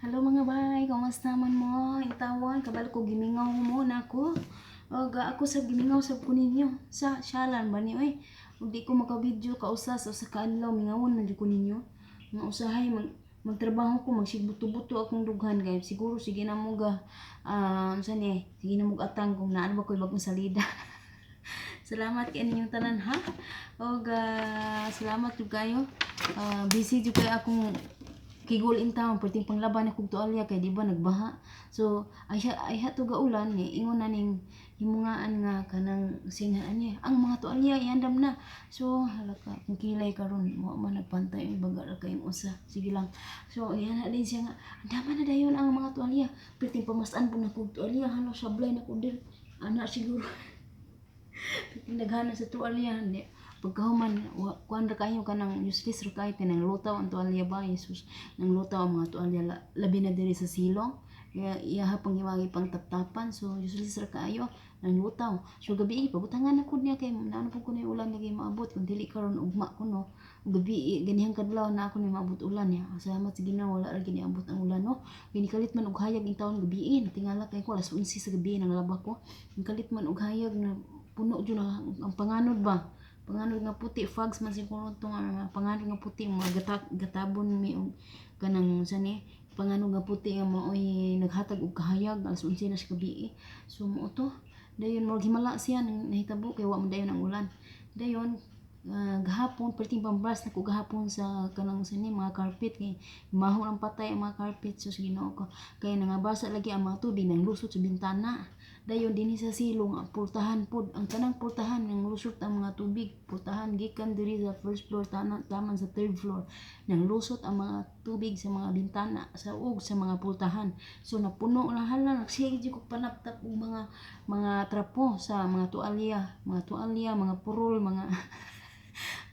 Hello mga bay, kumusta man mo? Intawan, kabalo ko gimingaw mo na ako. Ako sa gimingaw sa kuninyo. Sa syalan ba ni oy? Di ko maka-video ka usas o sa kaadlaw mingawon man jud ko ninyo. Nga usahay magtrabaho ko magsigbuto-buto akong dughan kay siguro sige na mo ga sa ni sige na mo atang kung naan ba koy bagong salida. Salamat kay ninyong tanan ha. Salamat jud kayo. Busy jud kay akong kigol in town perting panglaban akong tualya kay di ba nagbaha. So ay to gaulan ni ingon na ning himungaan nga kanang singaan niya ang mga tualya iandam na. So halaka kung kilay karon mo man nagpantay baga ra kay usa. Sige lang. So iyan na din siya nga andaman na dayon ang mga tualya. Perting pamasan po na kog tualya hala sablay na ko dir. Ana siguro. Perting daghana sa tualya ni pagkahuman kuan ra kayo kanang useless ra kayo kanang lutaw ang tuwalya ba Jesus nang lutaw ang mga tuwalya labi na diri sa silong iya pang iwagi pang taptapan so useless ra kayo nang lutaw so gabi pabutangan na pud niya kay naano pud ko na ulan lagi maabot kun dili karon ugma ko no gabi ganihang kadlaw na ako ni maabot ulan ya salamat sa Ginoo wala ra gini abot ang ulan no ginikalit man og hayag in taon gabi tingala kay ko alas 11 sa gabi nang laba ko ginikalit man og hayag na puno jud ang panganod ba panganod nga puti fogs man siguro tong panganod nga puti mga gatabon mi og kanang sani panganod nga puti nga maoy naghatag og kahayag alas 11 na sa gabi so mo to dayon mo himala siya nang nahitabo kay wa man dayon ang ulan dayon gahapon perting pambras na ko gahapon sa kanang sani mga carpet kay mahon ang patay ang mga carpet so Ginoo ko kay nangabasa lagi ang mga tubig nang lusot sa bintana dayon dinhi sa silong ang pultahan pod ang tanang pultahan nang lusot ang mga tubig pultahan gikan diri sa first floor taman sa third floor nang lusot ang mga tubig sa mga bintana sa ug sa mga pultahan so napuno na hala nagsige ko panaptap og mga trapo sa mga tualya mga purol mga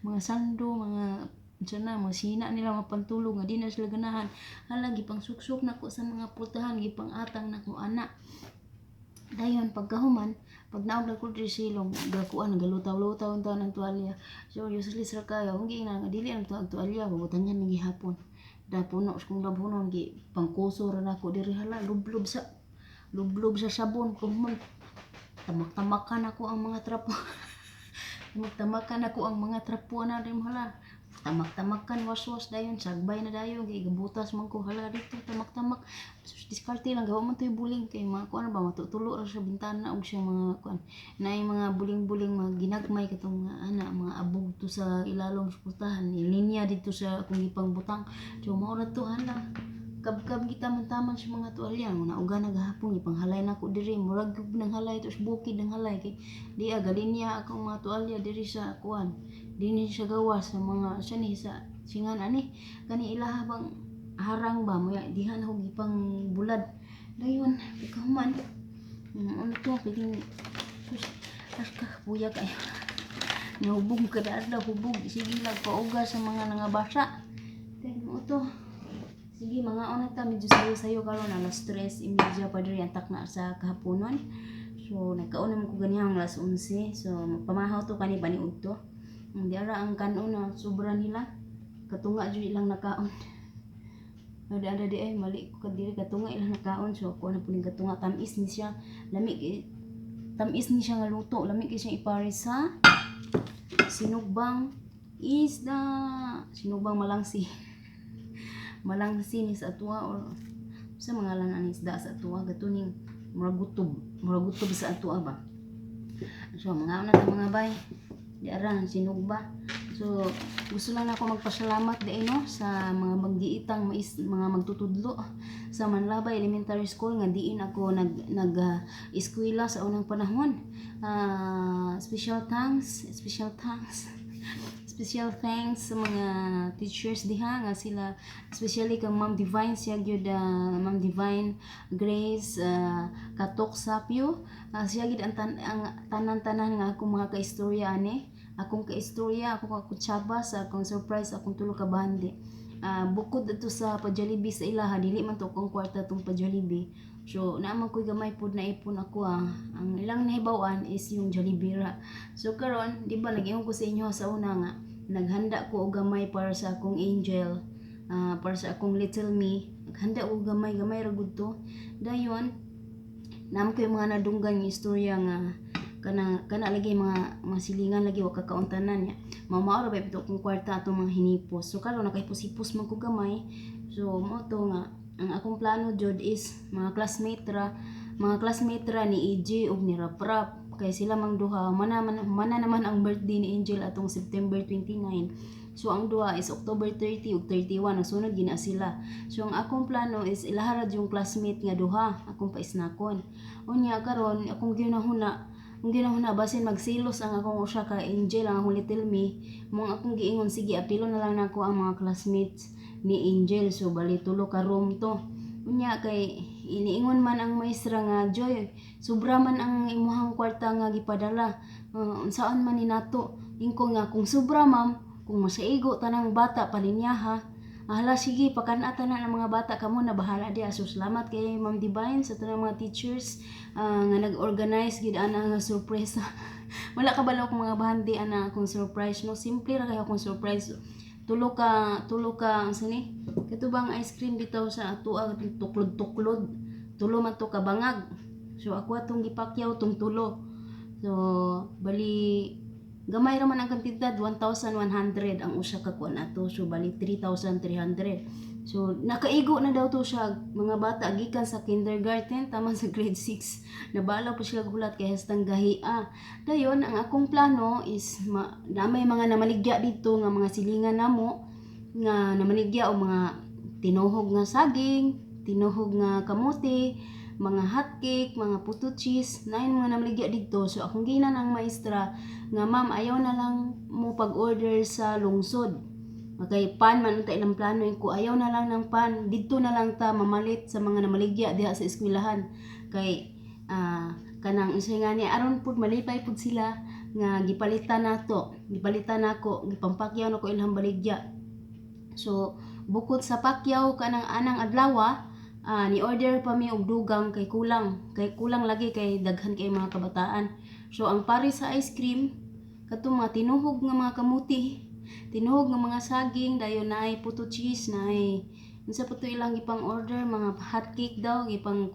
mga sando mga sana mga sina nila mga pantulog nga di na sila ganahan hala gipang suksok nako sa mga pultahan gipang atang nako ana dayon pagkahuman pag naog ko diri silong gakuan galutaw-lutaw ang taon ng tuwalya so useless ra kayo kung giina nga dili ang tuwalya bubutangan ni gihapon da puno kung labunon gi pangkuso ra nako diri hala lublob sa sabon kung tamak-tamakan ako ang mga trapo tamakan ako ang mga trapo na rin hala tamak-tamakan waswas dayon sagbay na dayon kay gabutas man ko hala dito tamak-tamak diskarte lang gawa man toy buling kay mga kuan ba matutulo ra sa bintana og siya mga kuan naay mga buling-buling mga ginagmay katong ana mga abog to sa ilalom sa putahan linya dito sa kung ipang butang so mao ra to hala kabkab kita man taman sa mga tualya na uga nagahapon ipanghalay nako diri murag gyud nang halay tos bukid nang halay kay di galinya akong mga tualya diri sa kuan dinhi sa gawas sa mga sani sa singan ani kani ilaha bang harang ba mo dihan ho gipang bulad dayon pagkahuman ano to paging buya kayo nahubog kada adlaw hubog sige lang pauga sa mga nangabasa then mo to sige mga una ta medyo sayo karon alas 3 imedya pa diri antak na sa kahaponon so nagkaon naman ko ganihang alas 11 so magpamahaw to kani baniud to di ara ang kanon na sobra nila katunga jud ilang nakaon ada di ay mali ko kadiri katunga ilang nakaon so ako na puning katunga tamis ni siya lami tamis ni siya nga luto lami kay siya ipares sa sinugbang isda sinugbang malangsi malangsi ni sa atua or sa mga lang ang isda sa atua gatuning muragutob sa atua ba so mga una ta mga bay di ara sinugba so gusto lang ako magpasalamat di no sa mga magdiitang mga magtutudlo sa Manlabay Elementary School nga diin ako nag eskwela sa unang panahon special thanks sa mga teachers diha nga sila especially kang Ma'am Divine siya gyud Ma'am Divine Grace Katok Sapyo siya gyud ang tanan-tanan nga akong mga kaistorya ani akong kaistorya ako kutsaba sa akong surprise akong tulo ka bandi bukod ato sa pa-Jollibee sa ilaha dili man to akong kwarta tong pa-Jollibee so naman ko'y gamay pod na ipon ako ang ilang nahibawan is yung Jollibee ra so karon di ba nag-ingon ko sa inyo sa una nga naghanda ko og gamay para sa akong angel para sa akong little me. Handa og gamay ra gud to. Dayon nam ko yung mga nadunggan nga istorya nga kana lagi mga silingan lagi wa kakauntanan niya. Mao ra ba bitaw kong kwarta atong mga hinipos. So karon nakahipos-hipos man ko gamay. So mo to nga ang akong plano jud is mga classmate ra ni EJ ug ni Raprap kay sila mang duha mana naman ang birthday ni Angel atong September 29. So ang duha is October 30 ug 31 nagsunod gina sila. So ang akong plano is ilaharad yung classmate nga duha akong paisnakon. Unya karon akong ginahuna basin magsilos ang akong usa ka Angel ang akong little me mong akong giingon sige apilo na lang nako ang mga classmates ni Angel. So bali tulo ka room to. Unya kay iniingon man ang maestra nga Joy sobra man ang imuhang kwarta nga gipadala. Unsaan man ni nato ingko nga kung sobra ma'am kung masaigo tanang bata palinyaha. Hala sige pakanata na ng mga bata kamo na bahala dia. So salamat kay Ma'am Divine sa tanang mga teachers nga nag-organize gid ana nga sorpresa. Wala ka balaw kung mga bahandi ana akong surprise no, simple ra kayo akong surprise. Tulo ka ang sini katubang ice cream bitaw sa atuang tuklod tulo man to ka bangag. So ako atong gipakyaw tong tulo. So bali gamay ra man ang kantidad 1,100 ang usa ka kuan ato. So bali 3,300. So nakaigo na daw to siya mga bata gikan sa kindergarten taman sa grade 6. Nabalaw pa sila gulat kay hastang gahia. Dayon ang akong plano is namay mga namaligya dito nga mga silingan namo nga namaligya o mga tinuhog nga saging, tinuhog nga kamote, mga hotcake, mga puto cheese, nain mga namaligya dito. So akong ginan ang maestra nga ma'am ayaw na lang mo pag-order sa lungsod. Okay, pan man unta ilang plano ko ayaw na lang ng pan dito na lang ta mamalit sa mga namaligya diha sa eskwelahan kay kanang unsay nga ni aron pud malipay pud sila nga gipalitan nako gipampakyaw nako ilang baligya. So bukod sa pakyaw kanang anang adlaw ni order pa mi og dugang kay kulang lagi kay daghan kay mga kabataan. So ang pare sa ice cream katong mga tinuhog nga mga kamuti, tinuhog nga mga saging, dayon naay puto cheese, naay unsa pa to ilang gipang order mga hot cake daw gipang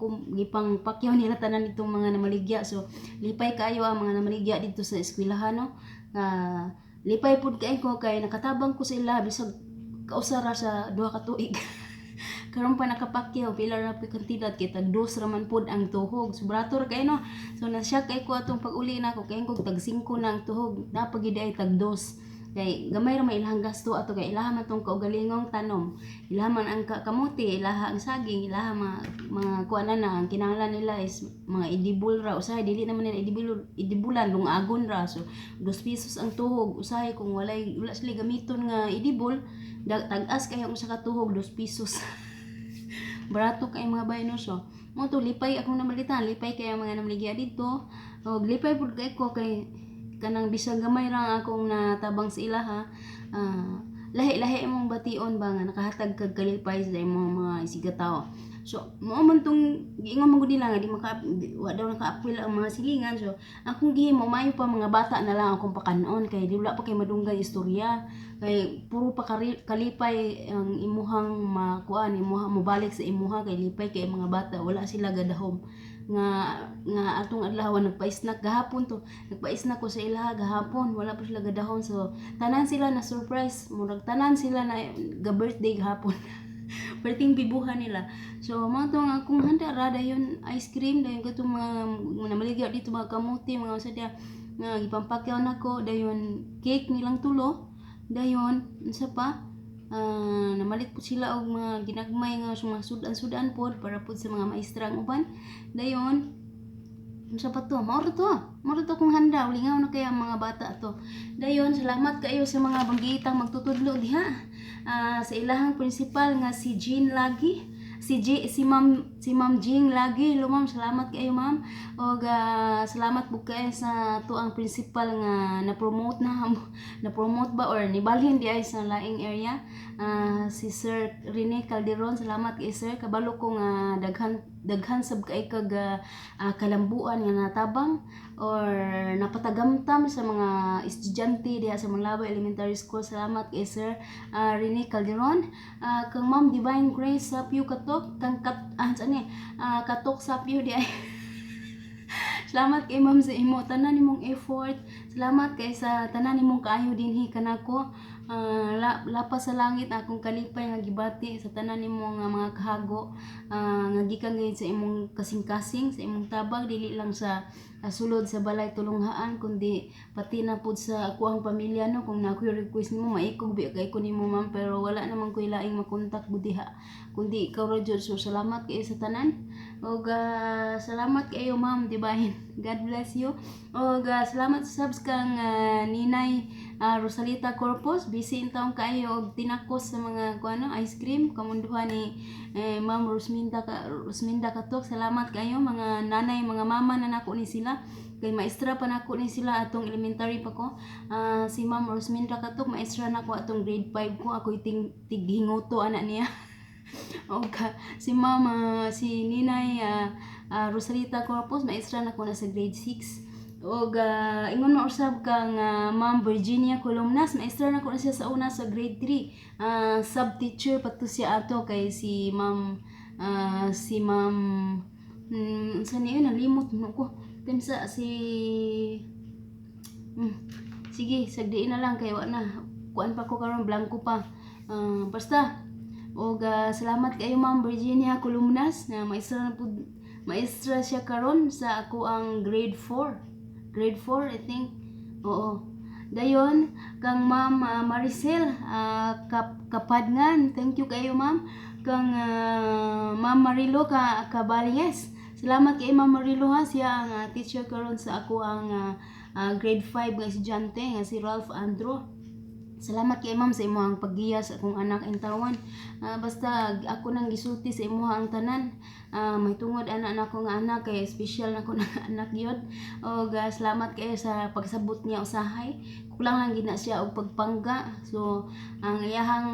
pakyaw nila tanan ditong mga namaligya. So lipay kaayo ang mga namaligya dito sa eskwelahan no. Lipay pud kay ko kay nakatabang ko sa ila bisag kausara sa duha ka tuig. Karon pa nakapakyaw pila ra pud kantidad kay tag 2 ra man pud ang tuhog. Sobrator kay no. So nasya kay ko atong pag-uli nako kay ko tag 5 na ang tuhog. Napagid ay tag 2. Kay gamay ra may ilahang gasto ato kay ilaha man tong kaugalingong tanom. Ilaha man ang kamuti, ilaha ang saging, ilaha mga kuana na ang kinahanglan nila is mga edibul ra. Usahay dili naman nila edibulan lungagon ra. So 2 pesos ang tuhog. Usahay kung wala sila gamiton nga edibul, tag-as kayo usa ka tuhog 2 pesos. Barato kay mga bayno. So mo to lipay akong namalitan, lipay kay mga namaligya dito. Og lipay pud kay ko kay kanang bisag gamay ra akong natabang sa ilaha. Lahi-lahi imong bation ba nga nakahatag kag kalipay sa imong mga isigataw. So mao man tong giingon man gud nila nga wa daw naka-apil ang mga silingan. So akong gihimo maayo pa mga bata na lang akong pakanon kay di wala pa kay madunggan istorya kay puro pa kalipay ang imuhang makuan imuhang mobalik sa imuha kay lipay kay mga bata wala sila gadahom nga atong adlaw nagpa-snack gahapon to. Nagpa-snack ko sa ilaha gahapon wala pa sila gadahon. So tanan sila na surprise murag tanan sila na ga birthday gahapon. Perting bibuhan nila. So mga to nga akong handa ra dayon ice cream dayon katong mga namaligya dito mga kamuti mga sadya nga gipampakyaw nako dayon cake nilang tulo dayon unsa pa namalit po sila og mga ginagmay nga mga sudan-sudan pod para pod sa mga maestra ang uban. Dayon unsa pa to? Mao to kung handa ulingaw na kaya ang mga bata to. Dayon salamat kayo sa mga banggitang magtutudlo diha. Sa ilahang principal nga si Jean Lagi. Si Ma'am Jing lagi. Hello ma'am, salamat kayo ma'am. Og salamat po kayo sa tuang principal nga na-promote ba or nibalhin di ay sa laing area. si Sir Rene Calderon, salamat kay Sir, kabalo ko nga daghan sab kay kag kalambuan nga natabang or napatagamtam sa mga estudyante diha sa Manglabay Elementary School. Salamat kay Sir Rene Calderon. Kang Ma'am Divine Grace sa Piu Katok, kang Katok sa Piu di ay salamat kay Ma'am sa imo tanan nimong effort. Salamat kay sa tanan nimong kaayo dinhi kanako. Lapas sa langit akong kalipay nga gibati sa tanan nimong mga kahago nga gikan gayud sa imong kasing-kasing sa imong tabang, dili lang sa sulod sa balay tulunghaan kundi pati na pud sa ako ang pamilya no. Kung nakoy request nimo maikog bi kay ko nimo ma'am, pero wala naman koy laing makontak budiha kundi ikaw ra jud. So salamat kay sa tanan og salamat kayo Ma'am Divine. God bless you. Og salamat sa subs kang Ninay Rosalita Corpus, busy in taong kayo og tinakos sa mga kuano ice cream kamunduhan ni Ma'am Rosminda Katok. Salamat kayo mga nanay, mga mama na nako ni sila kay maestra pa nako ni sila atong elementary pa ko. Si Ma'am Rosminda Katok maestra nako atong grade 5 ko, ako tighingoto anak niya. Okay. Si Ninay Rosalita Corpus maestra nako na sa grade 6. Og ingon mo usab kang Ma'am Virginia Columnas, maestra nako na siya sa una sa grade 3. Sub teacher pato siya ato kay si Ma'am sa niyo nalimot mo ko sa sige sagdiin na lang kay wa na kuan pa ko karon blanco pa. Basta og salamat kayo Ma'am Virginia Columnas na maestra siya karon sa ako ang grade 4 I think. Oo. Dayon kang Ma'am Maricel Kapadngan, thank you kayo Ma'am. Kang Ma'am Marilo Caballes, salamat kay Ma'am Marilo ha, siya ang teacher karon sa ako ang grade 5 nga estudyante nga si Ralph Andro. Salamat kay Ma'am sa imong paggiya sa akong anak intawan. Basta ako nang gisulti sa imong tanan. May tungod anak nako nga anak kay special nako na anak gyud. Og salamat kayo sa pagsabot niya usahay. Kulang lang gina siya og pagpangga. So ang iyahang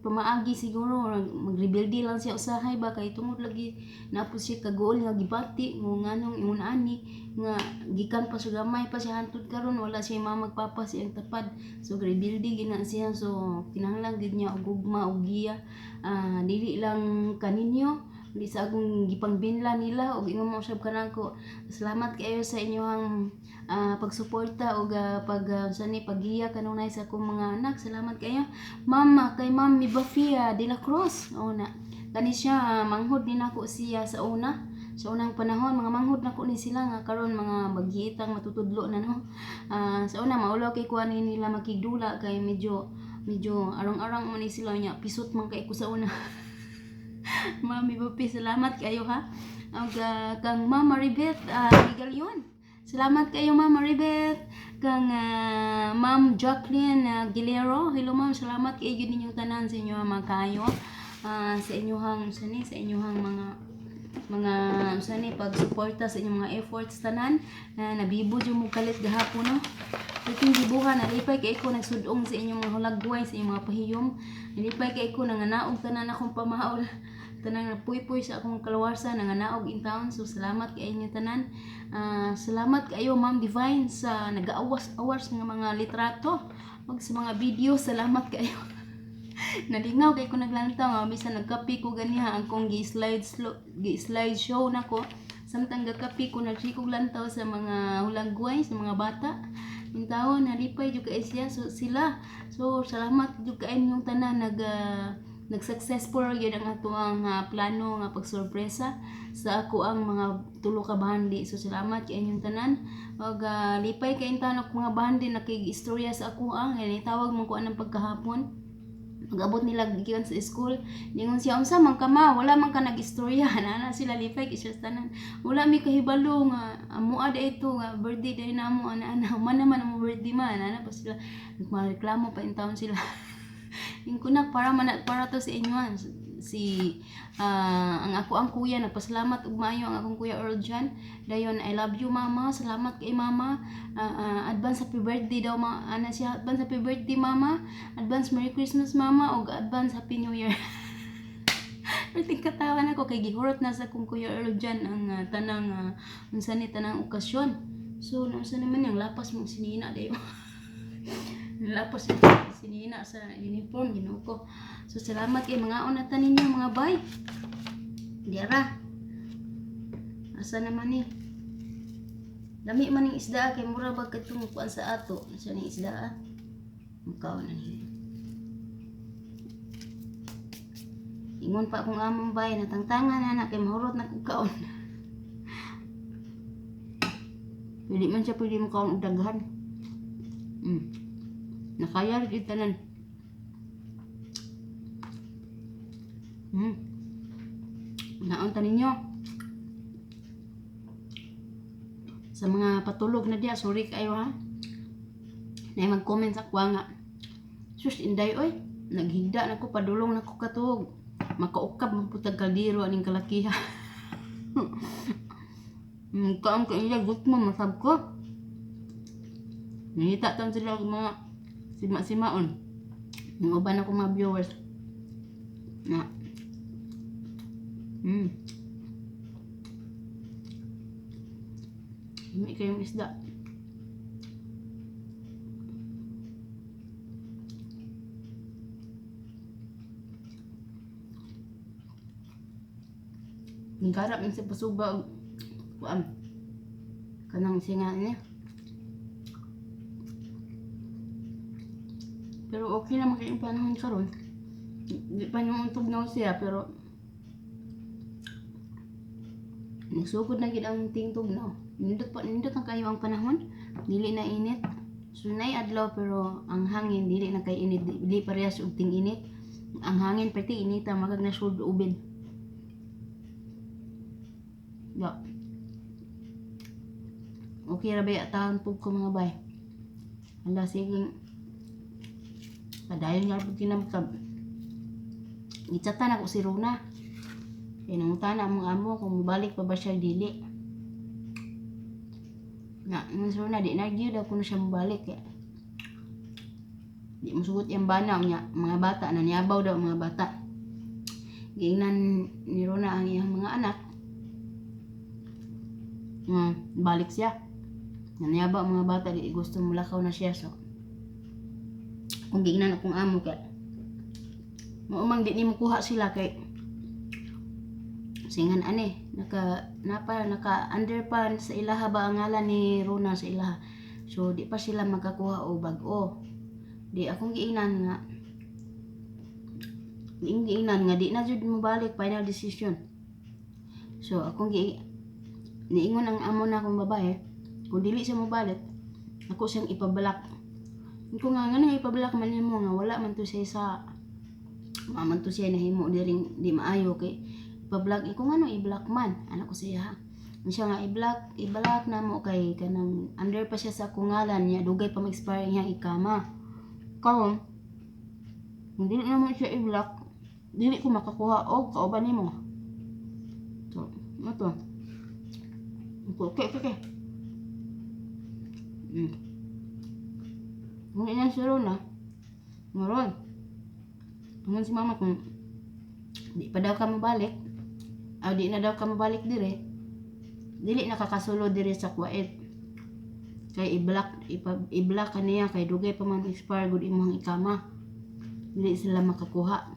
pamaagi siguro mag-rebuildi lang siya usahay ba kay tungod lagi napos siya kagool nga gibati mo nganong ingon ani nga gikan pa sa gamay pa siya hantud karon wala siya magpapa siyang tapad. So rebuildi gina siya. So kinahanglan gid niya og gugma og giya. Dili lang kaninyo, di sa akong gipangbinla nila og ingon mo sab kanako. Salamat kayo sa inyong pagsuporta og paggiya kanunay sa akong mga anak. Salamat kayo Ma'am kay Ma'am Mibafia de la Cruz. O na kani siya manghod din ako siya sa unang panahon, mga manghod na ko ni sila nga karon mga baghiitang matutudlo na no. Sa una maulaw kay kuan nila makigdula kay medyo arang-arang man ni sila nya pisot man kay ko sa una. Mami Papi, salamat kayo ha. Og kang Ma'am Maribeth Ligalion, salamat kayo Ma'am Maribeth. Kang Ma'am Jacqueline Gilero, hello Ma'am, salamat kayo gid ninyong tanan sa inyo mga kayo. Sa inyong mga pagsuporta sa inyong mga efforts tanan na nabibo jud mo kalit gahapon no. Iting gibuhan nalipay kay ko nagsudong sa inyong mga hulagway, sa inyong mga pahiyom. Nalipay kay ko nanganaog tanan akong pamahaw, tanan napuy-puy sa akong kalawarsa nanganaog in town. So salamat kay inyo tanan. Salamat kayo Ma'am Divine sa nag-awas-awas nga mga litrato ug sa mga video. Salamat kayo. Nalingaw kay ko naglantaw bisan nagkapi ko ganiha akong gi-slide show nako. Samtang gakapi ko nagsikog lantaw sa mga hulagway, sa mga bata. Intawon nalipay jud kay siya sila. So salamat jud kay inyong tanan nag-successful gyud ang atuang plano nga pagsorpresa sa ako ang mga tulo ka bahandi. So salamat kay inyong tanan. Og lipay kay intaw ako mga bahandi nakig-istorya sa ako ang tawag mo ko anang pagkahapon. Pag-abot nila gikan sa school, ningon siya unsa man ka ma, wala man ka nag-istorya. Ana sila lipay kay siya tanan. Wala mi kahibalo nga amoa da ito nga birthday day namo ana man naman ang birthday man ana pa sila nagmareklamo pa in town sila. Ingko na para to sa inyo. ang ang kuya nagpasalamat ug maayo ang akong kuya Earl Jan. Dayon, I love you mama, salamat kay mama. Advance happy birthday daw ana siya, advance happy birthday mama, advance Merry Christmas mama, ug advance Happy New Year. Perting katawan ako kay gihurot na sa kong kuya Earl Jan ang tanang unsa ni tanang okasyon. So unsa naman yang lapas mong sinina dayo. Lapas sinina sa uniform Ginoo ko. So salamat kay mga onatan ninyo mga bay. Diara. Asa naman ni? Lami man ning isda kay mura ba katong kuan sa ato. Sa ning isda. Mukaw na ni. Ingon pa akong among bay natangtangan na kay mahurot na kog kaon. Pwede man siya pwede mo kaon og daghan. Nakaya rin tanan. Naon ta ninyo. Sa mga patulog na diya, sorry kayo ha. Na mag-comment sa kwa nga. Sus, inday oy. Naghigda na ko, padulong na ko katog. Makaukab magputag kaldiro aning kalakiha. Kaam ka iya, gut mo, masab ko. Nangita tam sila mga sima-simaon. Yung uban ako mga viewers. Na. Hindi kayong isda. Ngarap yung sa pasuba kuan kanang singa niya. Pero okay naman kayong panahon karon. Di pa nung tugnaw siya pero nagsugod na gid ang tingtog na. Nindot ang kayo ang panahon. Dili na init. Sunay adlaw pero ang hangin dili na kay init. Dili parehas og ting init. Ang hangin pati inita magag na sud ubin. Ya. Okay ra ba taon pug ko mga bay. Hala sige. Padayon nga pud kinamkab. Gitsatan ako si Rona. Nangutan na mong amo kung mabalik pa ba siya dili. Na, si Rona di na gyud ako na siya mabalik eh. Di mo sugot yung bana niya, mga bata na niyabaw daw mga bata. Giingnan ni Rona ang iyang mga anak. Balik siya. Naniyabaw mga bata di gusto mulakaw na siya so. Kung giingnan akong amo kay maumang di ni mo kuha sila kay singan ani naka under pa sa ilaha ba ang ngalan ni Rona sa ilaha. So di pa sila magkakuha og bag-o. Di akong giingnan nga di na jud mo balik final decision. So akong niingon ang amo na akong babae kung dili siya mo balik ako siyang ipabalak. Kung nga ngano ipabalak man nimo nga wala man to siya sa maman to siya nahimo diring di maayo kay ipabalak ko ngano i-block man anak ko siya. Siya nga i-block na mo kay kanang under pa siya sa kungalan niya dugay pa mag-expire niya ikama. Karon kung dili na mo siya i-block dili ko makakuha og kauban nimo. So, mo to. Okay. Kung inan si Rona, ngaron. Kung si mama kung di pa daw ka mabalik, di na daw ka mabalik dire, dili nakakasulod dire sa Kuwait. Kay i-block ka niya, kay dugay pa man expire good imong ikama. Dili sila makakuha.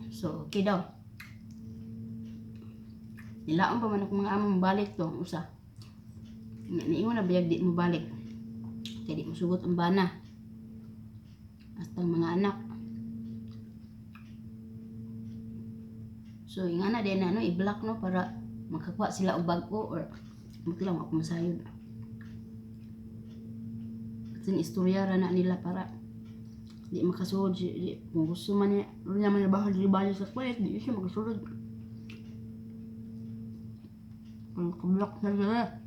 So, okay daw. Nilaon pa man ako mga amo mabalik to usa. Niingon na bayag di mo balik. Kaya di mo sugot ang bana. Hasta ang mga anak. So ingana din na i-block no para makakuha sila og bag-o or maglang ako masayod. Kasi istorya ra na nila para di makasulod kung gusto man niya man bahal libali sa Kuwait di siya makasulod. Kung kablock na sila.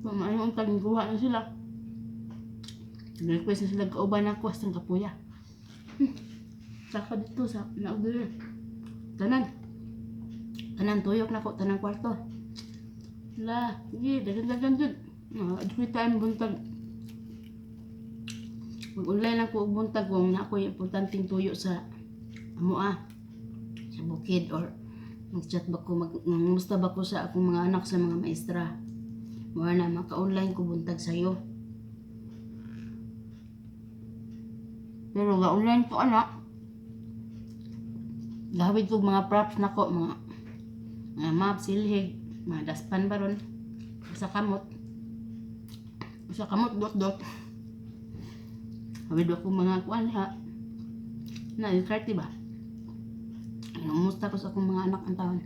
Kung maayong taging kuha na sila. Nag-request na sila kauban ako sa kapuya. Saka dito sa na-order. Tanan tuyok na ko, tanan kwarto. La, sige, dagan-dagan dun. Every time buntag. Mag-online lang ko buntag kung na ako yung importanteng tuyo sa sa bukid or mag-chat ba ko, musta ba ko sa akong mga anak sa mga maestra. Mura na, maka-online ko buntag sa'yo. Pero ga-online ko anak. Gawid ko mga props na ko, mga map, silhig, mga daspan ba ron. Sa kamot, dot. Gawid ko mga kuan ha. Na, yung 30 ba? Numusta ko sa akong mga anak ang taon.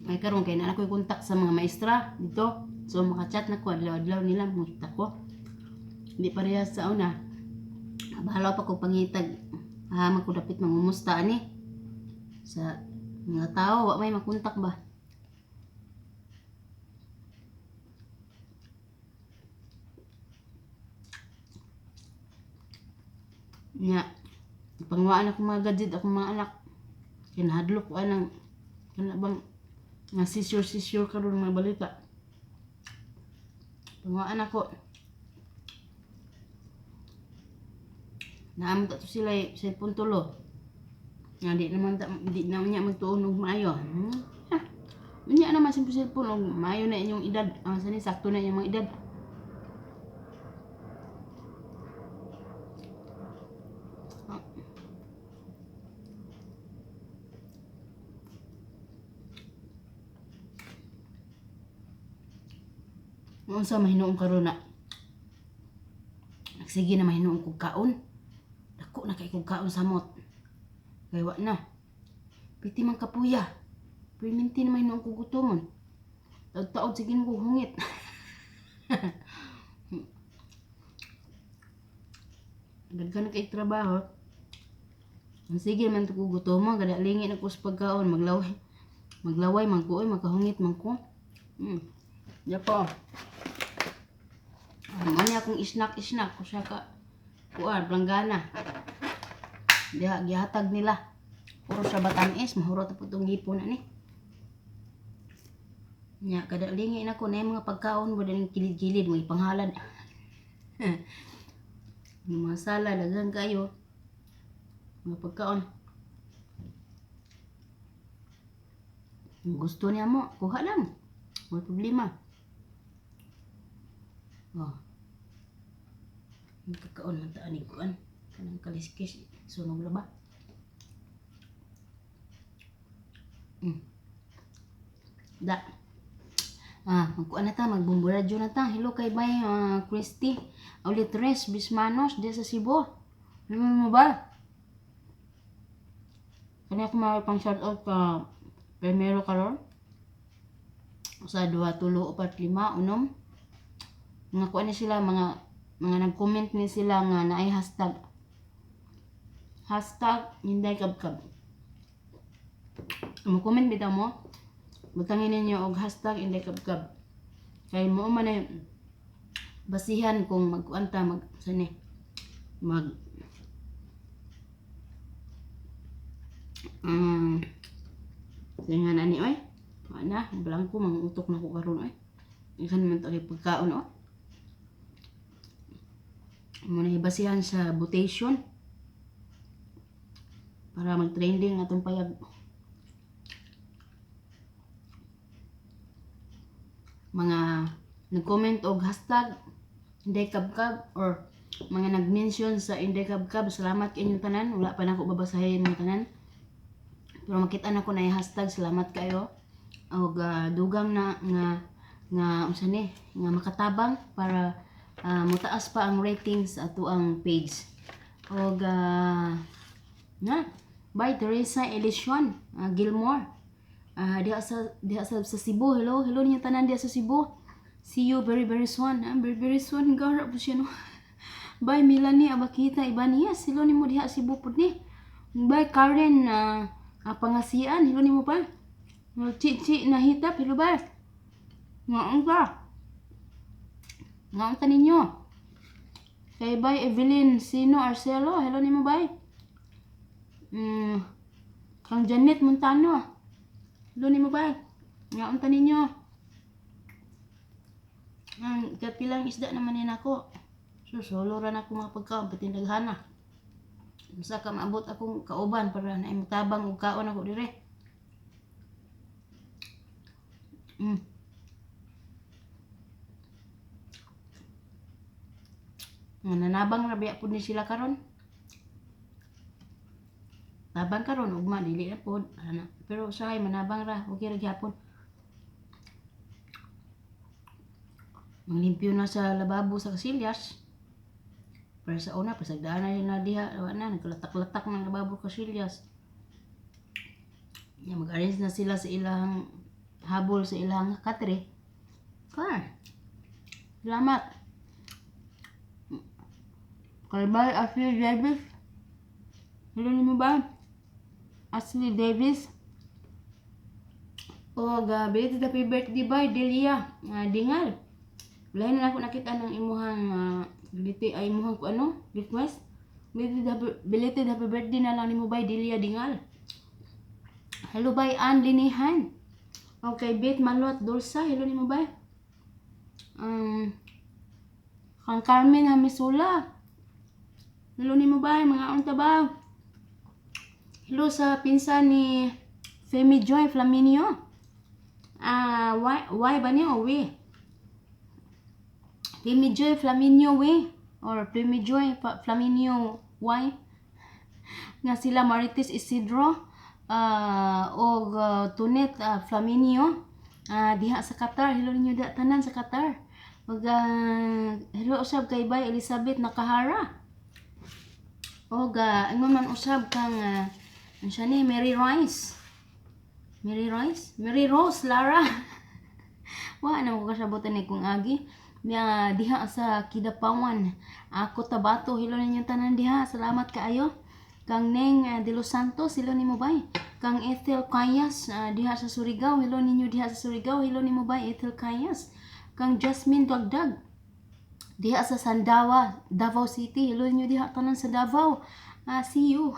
May karon kay na ako'y kontak sa mga maestra dito. So makachat na ko, adlaw-adlaw nila musta ko. Hindi parehas sa una. Bahala pa ko pangitag. Magkudapit mangumusta ani. Sa mga tao, wa may makontak ba? Nya, pangwaan ako mga gadget akong mga anak. Kinahadlok ko anang bang nga sisure karon mga balita. Pangwaan ako. Naamot ato sila cellphone tulo. Nga di naman niya magtuon og maayo. Unya naman sa cellphone og maayo na inyong edad. Sani sakto na inyong mga edad. Unsa mahinuon karon na? Nagsige na mahinuon kog kaon. Dako na kay kog kaon samot. Kay wa na. Piti man kapuya. Perminti na mahinuon kog gutomon. Taod-taod sige mo kog hungit. Daghan kay trabaho. Sige man to kog gutomon, kada lingi na ko sa pagkaon, maglaway man ko, magkahungit man ko. Yapo. Mani akong isnak ko siya ka kuan planggana. Diha gihatag nila. Puro sa Batanes, mahurot po itong hipon ani. Nya kada lingi na ko na mga pagkaon mo daling kilid-kilid mga ipanghalad. Mga sala daghang kayo. Mga pagkaon. Kung gusto niya mo, kuha lang. Wala problema. Ang kakaon man taan ni kuan kanang kaliskis sunog na ba? Da. Magkuan na ta, magbumburadyo na ta. Hello kay Bay Christy Aulitres Bismanos diya sa Cebu. Ano mo ba? Kanya ko pang shout out ka primero karon. Sa 2, 3, 4, 5 unom. Mga kuan ni sila mga nag-comment ni sila nga naay hashtag Inday Kabkab. Mo-comment bitaw mo. Butangin ninyo og hashtag Inday Kabkab. Kay mo man ay basihan kung magkuan ta singan ani oy. Ana, blanco mangutok na ko karon oy. Ikan man to pagkaon oy. Muna ibasihan sa butation para mag-trending atong payag. Mga nag-comment og hashtag Inday Kabkab or mga nag-mention sa Inday Kabkab, salamat kay inyong tanan. Wala pa na ako babasahin ng tanan. Pero makita na ko na yung hashtag, salamat kayo. Og dugang na nga unsa ni nga makatabang para mutaas pa ang ratings ato ang page. Og by Teresa Elison Gilmore. Diha sa Cebu. Hello ninyo tanan diha sa Cebu. See you very soon. Very soon gara po siya no. By Melanie Abakita Ibanias. Hello nimo diha Cebu pud ni. By Karen Pangasian. Hello nimo pa. Chichi Nahitap. Hello ba? Ngaon ka? Ngaon ka ninyo? Kay bay Evelyn Sino Arcelo, hello nimo bay. Kang Janet Montano, hello nimo bay. Ngaon ka ninyo? Kapilang isda naman din ako. So, solo ra na ako mga pagkaon, pati daghana. Basta ka maabot akong kauban para na imutabang og kaon ako dire. Nanabang ra biya pud ni sila karon. Nabang karon ugma dili na pud ana. Pero usahay manabang ra, okay ra gyapon. Manglimpyo na sa lababo sa kasilyas. Para sa una, pasagdaan na yun na diha, nagkalatak-latak ng lababo kasilyas. Mag-arrange na sila sa ilang habol sa ilang katre. Salamat. Kalbay, Ashley Davis. Hello nimo ba? Ashley Davis. O gabi, happy birthday ba, Delia. Dingal. Lain na ako nakita ng imuhang imuhang ko request. Belated happy birthday na lang nimo bay Delia Dingal. Hello bay Ann Linihan. Okay, Beth Malot Dulsa, hello nimo bay. Kang Carmen Hamisula. Hello nimo bay mga unta ba? Hello sa pinsan ni Femi Joy Flaminio. Why ba niya o we? Femi Joy Flaminio we or Femi Joy Flaminio why? Nga sila Marites Isidro o Tunet Flaminio diha sa Qatar. Hello ninyo da tanan sa Qatar. Hello usab kay bay Elizabeth Nakahara. O ingon man usab kang siya ni Mary Rose Lara. Wa na ko kasabutan ni kung agi. Diha sa Kidapawan. Ako Tabato, hello ninyo tanan diha. Salamat kaayo. Kang Neng de Los Santos, hello nimo bay. Kang Ethel Kayas diha sa Surigao, hello ninyo diha sa Surigao, hello nimo bay Ethel Kayas. Kang Jasmine Dagdag diha sa Sandawa, Davao City, hello ninyo diha tanan sa Davao. See you.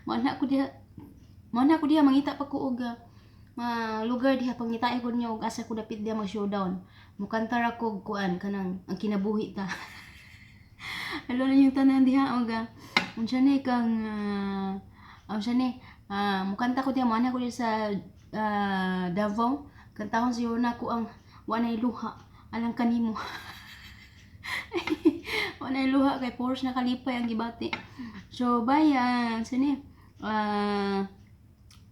Mana ko diha mangita pa ko og lugar diha pangitaay ko niya og asa ko dapit diha mag showdown. Mukantar ako kuan kanang ang kinabuhi ta. Hello na yung tanan diha og unsa ni kang mukanta ko diha mana ko diha sa Davao. Kantahon siyo na ko ang wanay luha alang kanimo. Wanay luha kay Porsche na kalipay ang gibati. So bye sini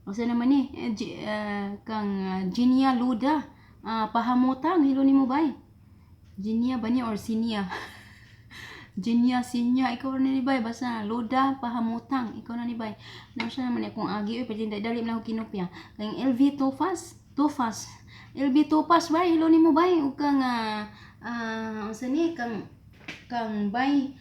Asa naman ni kang Ginia Luda pahamutang, hello nimo bay. Ginia ba ni or Sinia? Ginia Sinya, ikaw na ni bay basta Luda pahamutang, ikaw na ni bay. Nasa naman akong agi pwede dali na ako kinupya. Kang LV Tofas. LV Tofas bay, hello nimo bay ug kang asa ni kang bay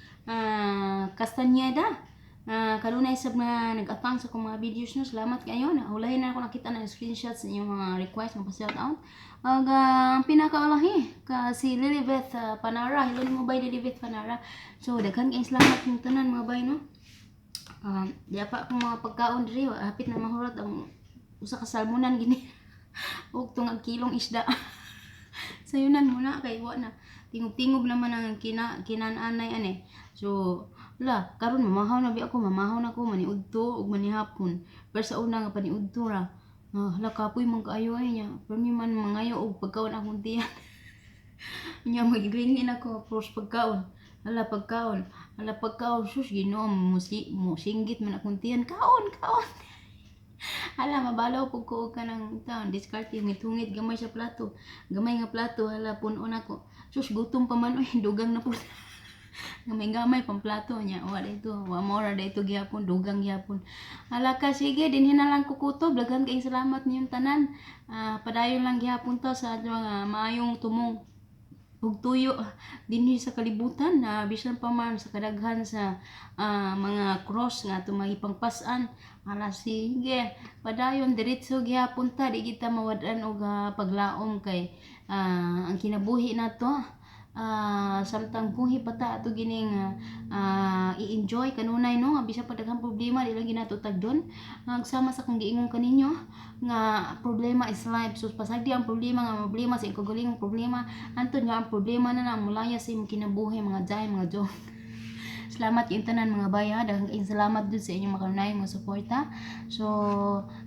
Castañeda. Kanunay sa mga nag-atang sa kong mga videos nyo. Salamat kayo. Ulahin na ako nakita ng screenshots sa inyong mga request ng pa-shout out. Ang pinakaulahi si Lilibeth Panara. Hello nimo bay Lilibeth Panara. So daghan kayong salamat ng tanan mga bay no. Di pa akong mga pagkaon diri. Hapit na mahurot ang usa ka salmonan gini. Ug tungag kilong isda. Sayunan muna kay wa na. Tingog-tingog naman ang kinananay ane. So karon mamahaw na ako maniudto ug manihapon. Pero sa una nga paniudto ra. Kapoy man kaayo ay niya. Pero man mangayo og pagkaon akong tiyan. Nya magigringin ako pros pagkaon. Pagkaon sus Ginoo mo singgit man akong tiyan. Kaon. Mabalaw pug ko kanang taon diskarte mitungit gamay sa plato. Gamay nga plato punon ako. Sus gutom pa man oy dugang na pud. Gamay pang plato niya. Wa mora dito gyapon dugang gyapon. Sige dinhi na lang kukutob. Daghan kay salamat niyong tanan. Padayon lang gyapon to sa mga maayong tumong ug tuyo dinhi sa kalibutan bisan pa man sa kadaghan sa mga cross nga tumahipang pas-an Ala sige, padayon diretso gihapon ta di kita mawad-an og paglaom kay ang kinabuhi nato samtang buhi pa ta ato gining i-enjoy kanunay no bisa pa daghang problema di lang ginato tagdon nagsama sa kung giingon kaninyo nga problema is life so pasagdi ang problema nga problema sa ikagaling problema antud nga ang problema na lang mulaya sa imong kinabuhi mga jay mga jo. Salamat kay tanan mga baya, daghang kaayong salamat dun sa inyong makanunayong mga suporta. So,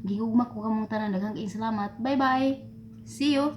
gihugma ko kamong tanan, daghang kaayong salamat. Bye-bye. See you.